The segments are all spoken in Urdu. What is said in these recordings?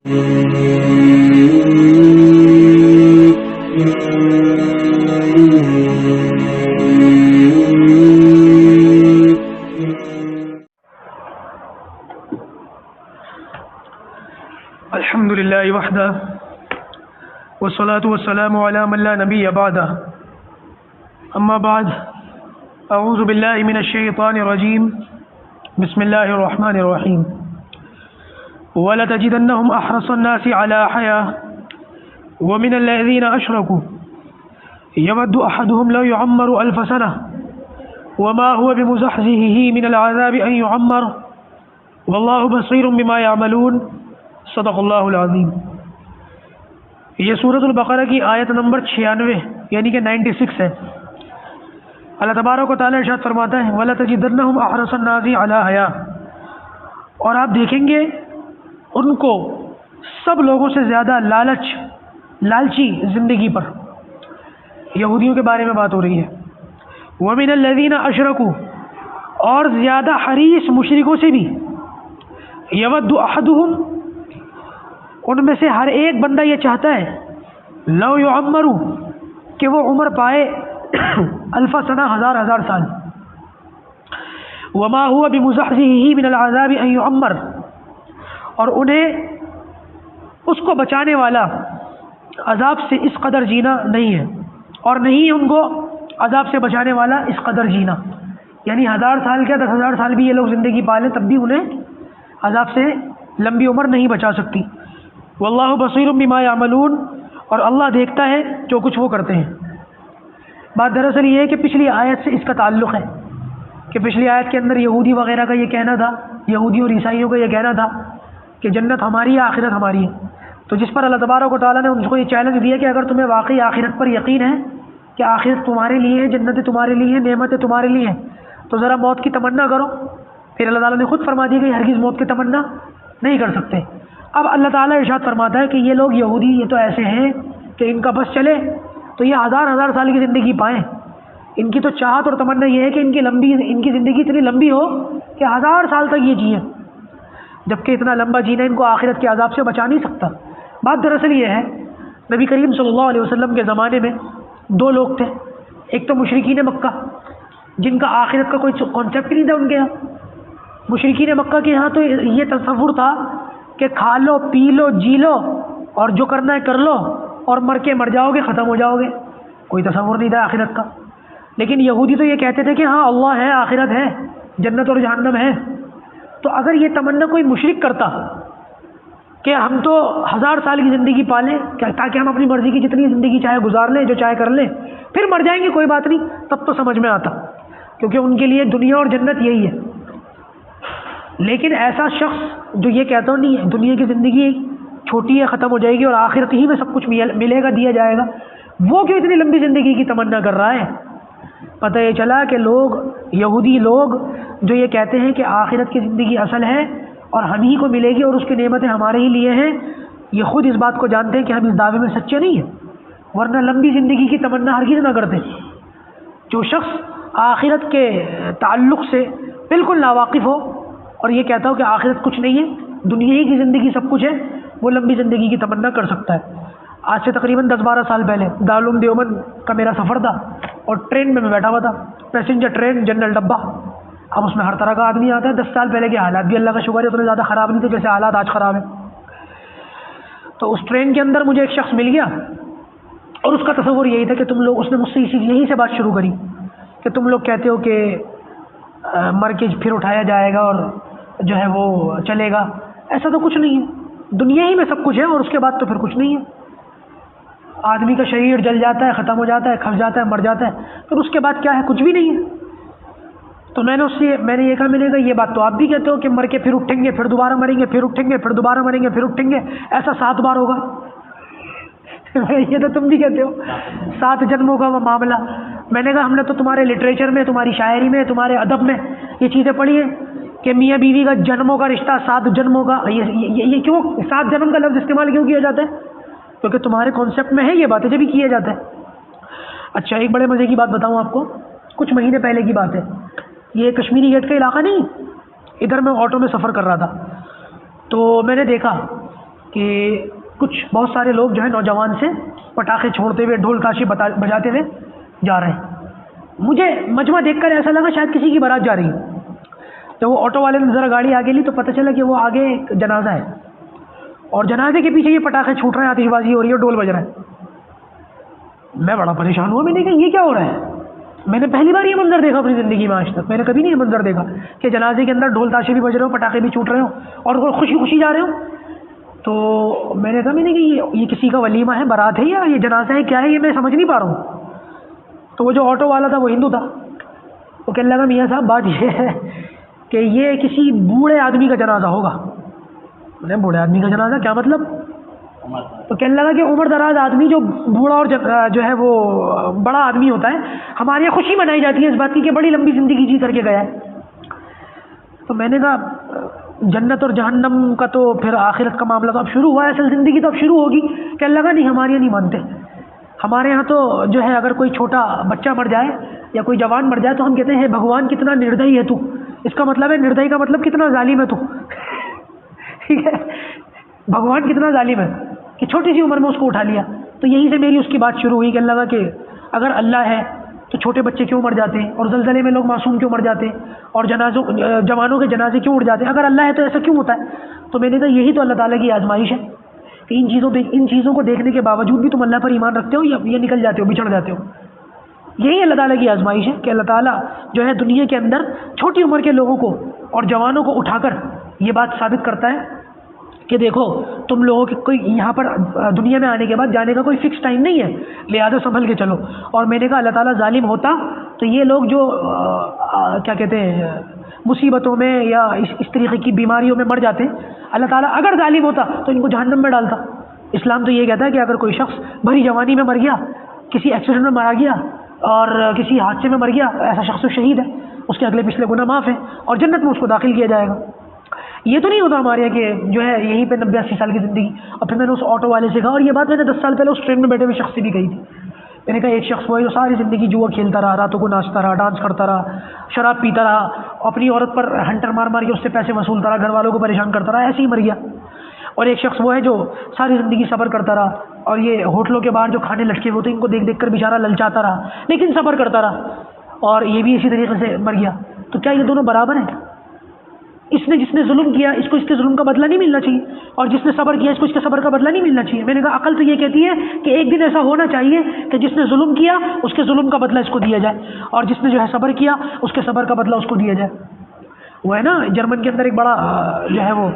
الحمد للہ وحدہ والصلاة والسلام علی من لا نبی بعدہ اما بعد اعوذ باللہ من الشیطان الرجیم بسم اللہ الرحمن الرحیم وَلَتَجِدَنَّهُمْ أَحْرَصَ النَّاسِ عَلَى حَيَاةٍ وَمِنَ الَّذِينَ أَشْرَكُوا يَوَدُّ أَحَدُهُمْ لَوْ يُعَمَّرُ أَلْفَ سَنَةٍ وَمَا هُوَ بِمُزَحْزِحِهِ مِنَ الْعَذَابِ أَن يُعَمَّرَ وَاللَّهُ بَصِيرٌ بِمَا يَعْمَلُونَ صدق اللہ العظیم۔ یہ سورۃ البقرہ کی آیت نمبر 96 یعنی کہ 96 ہے۔ اللہ تبارک و تعالیٰ ارشاد فرماتا ہے وَلَتَجِدَنَّهُمْ أَحْرَصَ النَّاسِ عَلَى حَيَاةٍ، اور آپ دیکھیں گے ان کو سب لوگوں سے زیادہ لالچی زندگی پر۔ یہودیوں کے بارے میں بات ہو رہی ہے۔ وَمِنَ الَّذِينَ أَشْرَكُوا، اور زیادہ حریص مشرکوں سے بھی۔ يَوَدُّ أَحَدُهُمْ، ان میں سے ہر ایک بندہ یہ چاہتا ہے لو یعمر، کہ وہ عمر پائے الف سنہ، ہزار سال۔ وما هو بمزحزحه من العذاب ان يعمر، اور انہیں اس کو بچانے والا عذاب سے اس قدر جینا نہیں ہے، اور نہیں ان کو عذاب سے بچانے والا اس قدر جینا، یعنی 1000 سال کیا 10,000 سال بھی یہ لوگ زندگی پالیں تب بھی انہیں عذاب سے لمبی عمر نہیں بچا سکتی۔ واللہ بصیر بما یعملون، اور اللہ دیکھتا ہے جو کچھ وہ کرتے ہیں۔ بات دراصل یہ ہے کہ پچھلی آیت سے اس کا تعلق ہے کہ پچھلی آیت کے اندر یہودی وغیرہ کا یہ کہنا تھا، یہودی اور عیسائیوں کا یہ کہنا تھا کہ جنت ہماری ہے، آخرت ہماری ہے۔ تو جس پر اللہ تبارک و تعالیٰ نے ان کو یہ چیلنج دیا کہ اگر تمہیں واقعی آخرت پر یقین ہے کہ آخرت تمہارے لیے ہے، جنتیں تمہارے لیے ہیں، نعمتیں تمہارے لیے ہیں، تو ذرا موت کی تمنا کرو۔ پھر اللہ تعالیٰ نے خود فرما دیا کہ ہرگز موت کی تمنا نہیں کر سکتے۔ اب اللہ تعالیٰ ارشاد فرماتا ہے کہ یہ لوگ یہودی یہ تو ایسے ہیں کہ ان کا بس چلے تو یہ 1000 سال کی زندگی پائیں۔ ان کی تو چاہت اور تمنا یہ ہے کہ ان کی زندگی اتنی لمبی ہو کہ 1000 سال تک یہ جئیں، جبکہ اتنا لمبا جینا ان کو آخرت کے عذاب سے بچا نہیں سکتا۔ بات دراصل یہ ہے نبی کریم صلی اللہ علیہ وسلم کے زمانے میں 2 لوگ تھے، ایک تو مشرکین مکہ جن کا آخرت کا کوئی کانسیپٹ نہیں تھا ان کے یہاں۔ مشرکین مکہ کے یہاں تو یہ تصور تھا کہ کھا لو پی لو جی لو اور جو کرنا ہے کر لو اور مر کے مر جاؤ گے، ختم ہو جاؤ گے، کوئی تصور نہیں تھا آخرت کا۔ لیکن یہودی تو یہ کہتے تھے کہ ہاں اللہ ہے، آخرت ہے، جنت اور جہنم ہے۔ تو اگر یہ تمنا کوئی مشرک کرتا کہ ہم تو 1000 سال کی زندگی پالیں تاکہ ہم اپنی مرضی کی جتنی زندگی چاہے گزار لیں، جو چاہے کر لیں، پھر مر جائیں گے کوئی بات نہیں، تب تو سمجھ میں آتا، کیونکہ ان کے لیے دنیا اور جنت یہی ہے۔ لیکن ایسا شخص جو یہ کہتا نہیں ہے دنیا کی زندگی چھوٹی ہے، ختم ہو جائے گی اور آخرت ہی میں سب کچھ ملے گا، دیا جائے گا، وہ کیوں اتنی لمبی زندگی کی تمنا کر رہا ہے؟ پتہ یہ چلا کہ یہودی لوگ جو یہ کہتے ہیں کہ آخرت کی زندگی اصل ہے اور ہم ہی کو ملے گی اور اس کی نعمتیں ہمارے ہی لیے ہیں، یہ خود اس بات کو جانتے ہیں کہ ہم اس دعوے میں سچے نہیں ہیں، ورنہ لمبی زندگی کی تمنا ہرگز نہ کرتے۔ جو شخص آخرت کے تعلق سے بالکل ناواقف ہو اور یہ کہتا ہو کہ آخرت کچھ نہیں ہے، دنیا ہی کی زندگی سب کچھ ہے، وہ لمبی زندگی کی تمنا کر سکتا ہے۔ آج سے تقریباً 10-12 سال پہلے دارالعلوم دیوبند کا میرا سفر تھا اور ٹرین میں بیٹھا ہوا تھا، پیسنجر ٹرین، جنرل ڈبہ۔ اب اس میں ہر طرح کا آدمی آتا ہے۔ 10 سال پہلے کے حالات بھی اللہ کا شکر ہے اتنے زیادہ خراب نہیں تھے جیسے حالات آج خراب ہیں۔ تو اس ٹرین کے اندر مجھے ایک شخص مل گیا اور اس کا تصور یہی تھا کہ تم لوگ، اس نے مجھ سے یہیں سے بات شروع کری کہ تم لوگ کہتے ہو کہ مر کے پھر اٹھایا جائے گا اور جو ہے وہ چلے گا، ایسا تو کچھ نہیں ہے، دنیا ہی میں سب کچھ ہے اور اس کے بعد تو پھر کچھ نہیں ہے۔ آدمی کا شریر جل جاتا ہے، ختم ہو جاتا ہے، کھس جاتا ہے، مر جاتا ہے، پھر اس کے بعد کیا ہے؟ کچھ بھی نہیں ہے۔ تو میں نے یہ کہا یہ بات تو آپ بھی کہتے ہو کہ مر کے پھر اٹھیں گے، پھر دوبارہ مریں گے، پھر اٹھیں گے، پھر دوبارہ مریں گے، پھر اٹھیں گے، ایسا 7 بار ہوگا۔ یہ تو تم بھی کہتے ہو 7 جنموں کا وہ معاملہ۔ میں نے کہا ہم نے تو تمہارے لٹریچر میں، تمہاری شاعری میں، تمہارے ادب میں یہ چیزیں پڑھی ہیں کہ میاں بیوی کا جنموں کا رشتہ 7 جنموں کا۔ یہ کیوں 7 جنم کا لفظ استعمال کیوں کیا جاتا ہے؟ کیونکہ تمہارے کانسیپٹ میں ہے یہ باتیں جب بھی کیا جاتا ہے۔ اچھا ایک بڑے مزے کی بات بتاؤں آپ کو، کچھ مہینے پہلے کی بات ہے، یہ کشمیری گیٹ کا علاقہ نہیں، ادھر میں آٹو میں سفر کر رہا تھا تو میں نے دیکھا کہ کچھ بہت سارے لوگ جو ہے نوجوان سے پٹاخے چھوڑتے ہوئے ڈھول تاشی بجاتے ہوئے جا رہے ہیں. مجھے مجمع دیکھ کر ایسا لگا شاید کسی کی بارات جا رہی ہے. جب وہ آٹو والے نے ذرا گاڑی آگے لی تو پتہ چلا کہ وہ آگے ایک جنازہ ہے اور جنازے کے پیچھے یہ پٹاخے چھوٹ رہے ہیں, آتش بازی ہو رہی ہے, ڈھول بج رہا ہے. میں بڑا پریشان ہوا. میں نے کہا یہ کیا ہو رہا ہے؟ میں نے پہلی بار یہ منظر دیکھا اپنی زندگی میں, آج تک میں نے کبھی نہیں یہ منظر دیکھا کہ جنازے کے اندر ڈھول تاشے بھی بج رہے ہو, پٹاخے بھی چھوٹ رہے ہو اور وہ خوشی خوشی جا رہے ہو. تو میں نے کہا میں نے کہ یہ کسی کا ولیمہ ہے, بارات ہے, یا یہ جنازہ ہے, کیا ہے یہ میں سمجھ نہیں پا رہا ہوں. تو وہ جو آٹو والا تھا وہ ہندو تھا. وہ کہنے لگا میاں صاحب بات یہ ہے کہ یہ کسی بوڑھے آدمی کا جنازہ ہوگا. میں نے بوڑھے آدمی کا جنازہ کیا مطلب؟ تو کہنے لگا کہ عمر دراز آدمی جو بوڑھا اور جو ہے وہ بڑا آدمی ہوتا ہے, ہمارے یہاں خوشی منائی جاتی ہے اس بات کی کہ بڑی لمبی زندگی جی کر کے گیا ہے. تو میں نے کہا جنت اور جہنم کا تو پھر آخرت کا معاملہ تو اب شروع ہوا ہے, اصل زندگی تو اب شروع ہوگی. کہنے لگا نہیں ہمارے یہاں نہیں مانتے. ہمارے یہاں تو جو ہے اگر کوئی چھوٹا بچہ مر جائے یا کوئی جوان مر جائے تو ہم کہتے ہیں بھگوان کتنا نردئی ہے تو. اس کا مطلب ہے نردئی کا مطلب کتنا ظالم ہے تو. ٹھیک ہے, بھگوان کتنا ظالم ہے کہ چھوٹی سی عمر میں اس کو اٹھا لیا. تو یہیں سے میری اس کی بات شروع ہوئی. کہنے لگا کہ اگر اللہ ہے تو چھوٹے بچے کیوں مر جاتے ہیں, اور زلزلے میں لوگ معصوم کیوں مر جاتے ہیں, اور جوانوں کے جنازے کیوں اٹھ جاتے ہیں؟ اگر اللہ ہے تو ایسا کیوں ہوتا ہے؟ تو میں نے کہا یہی تو اللہ تعالیٰ کی آزمائش ہے کہ ان چیزوں کو دیکھنے کے باوجود بھی تم اللہ پر ایمان رکھتے ہو یا یہ نکل جاتے ہو, بچھڑ جاتے ہو. یہی اللہ تعالیٰ کی آزمائش ہے کہ اللہ تعالیٰ جو ہے دنیا کے اندر چھوٹی عمر کے لوگوں کو اور جوانوں کو اٹھا کر یہ بات ثابت کرتا ہے کہ دیکھو تم لوگوں کے کوئی یہاں پر دنیا میں آنے کے بعد جانے کا کوئی فکس ٹائم نہیں ہے, لہٰذا سنبھل کے چلو. اور میں نے کہا اللہ تعالیٰ ظالم ہوتا تو یہ لوگ جو کیا کہتے ہیں مصیبتوں میں یا اس طریقے کی بیماریوں میں مر جاتے ہیں, اللہ تعالیٰ اگر ظالم ہوتا تو ان کو جہنم میں ڈالتا. اسلام تو یہ کہتا ہے کہ اگر کوئی شخص بھری جوانی میں مر گیا, کسی ایکسیڈنٹ میں مارا گیا اور کسی حادثے میں مر گیا, ایسا شخص تو شہید ہے, اس کے اگلے پچھلے گناہ معاف ہیں اور جنت میں اس کو داخل کیا جائے گا. یہ تو نہیں ہوتا ہمارے یہاں کہ جو ہے یہیں پہ 90-80 سال کی زندگی. اور پھر میں نے اس آٹو والے سے کہا, اور یہ بات میں نے 10 سال پہلے اس ٹرین میں بیٹھے ہوئے شخص سے بھی کہی تھی. میں نے کہا ایک شخص وہ ہے جو ساری زندگی جوا کھیلتا رہا, راتوں کو ناچتا رہا, ڈانس کرتا رہا, شراب پیتا رہا, اپنی عورت پر ہنٹر مار مار کے اس سے پیسے وصولتا رہا, گھر والوں کو پریشان کرتا رہا, ایسے ہی مر گیا. اور ایک شخص وہ ہے جو ساری زندگی صبر کرتا رہا, اور یہ ہوٹلوں کے باہر جو کھانے لٹکے ہوتے ہیں ان کو دیکھ دیکھ کر بیچارہ للچاتا رہا لیکن صبر کرتا رہا, اور یہ بھی اسی طریقے سے مر گیا. تو کیا یہ دونوں برابر ہیں؟ جس نے ظلم کیا اس کو اس کے ظلم کا بدلہ نہیں ملنا چاہیے, اور جس نے صبر کیا اس کو اس کے صبر کا بدلہ نہیں ملنا چاہیے. میں نے کہا عقل تو یہ کہتی ہے کہ ایک دن ایسا ہونا چاہیے کہ جس نے ظلم کیا اس کے ظلم کا بدلہ اس کو دیا جائے, اور جس نے جو ہے صبر کیا اس کے صبر کا بدلہ اس کو دیا جائے. وہ ہے نا جرمن کے اندر ایک بڑا جو ہے وہ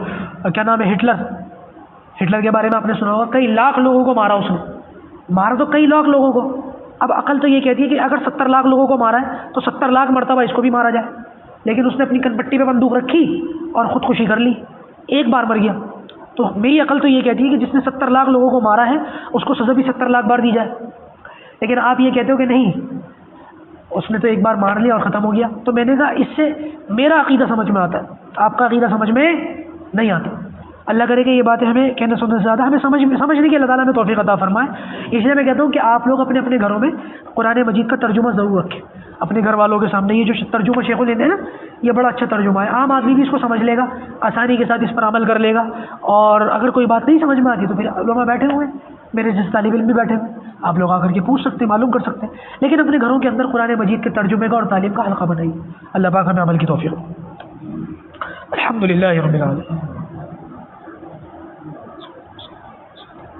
کیا نام ہے ہٹلر کے بارے میں آپ نے سنا ہوگا, کئی لاکھ لوگوں کو مارا اس نے, مارا تو کئی لاکھ لوگوں کو. اب عقل تو یہ کہتی ہے کہ اگر 70 لاکھ لوگوں کو مارا ہے تو 70 لاکھ مرتبہ اس کو بھی مارا جائے. لیکن اس نے اپنی کنپٹی پہ بندوق رکھی اور خودکشی کر لی, ایک بار مر گیا. تو میری عقل تو یہ کہتی ہے کہ جس نے 70 لاکھ لوگوں کو مارا ہے اس کو سزا بھی 70 لاکھ بار دی جائے. لیکن آپ یہ کہتے ہو کہ نہیں, اس نے تو ایک بار مار لیا اور ختم ہو گیا. تو میں نے کہا اس سے میرا عقیدہ سمجھ میں آتا ہے, آپ کا عقیدہ سمجھ میں نہیں آتا. اللہ کرے کہ یہ باتیں ہمیں کہنے سننے سے زیادہ ہمیں سمجھنے کی اللہ تعالیٰ ہمیں توفیق عطا فرمائے. اس لیے میں کہتا ہوں کہ آپ لوگ اپنے اپنے گھروں میں قرآن مجید کا ترجمہ ضرور رکھیں اپنے گھر والوں کے سامنے. یہ جو ترجمہ شیخ الہند ہے نا, یہ بڑا اچھا ترجمہ ہے, عام آدمی بھی اس کو سمجھ لے گا, آسانی کے ساتھ اس پر عمل کر لے گا. اور اگر کوئی بات نہیں سمجھ میں آتی تو پھر علماء بیٹھے ہوئے ہیں, میرے جس طالب علم بھی بیٹھے ہوئے, آپ لوگ آ کر کے پوچھ سکتے ہیں, معلوم کر سکتے ہیں. لیکن اپنے گھروں کے اندر قرآن مجید کے ترجمے کا اور تعلیم کا حلقہ بنائیے. اللہ پاک ہمیں عمل کی توفیق. الحمدللہ رب العالمین.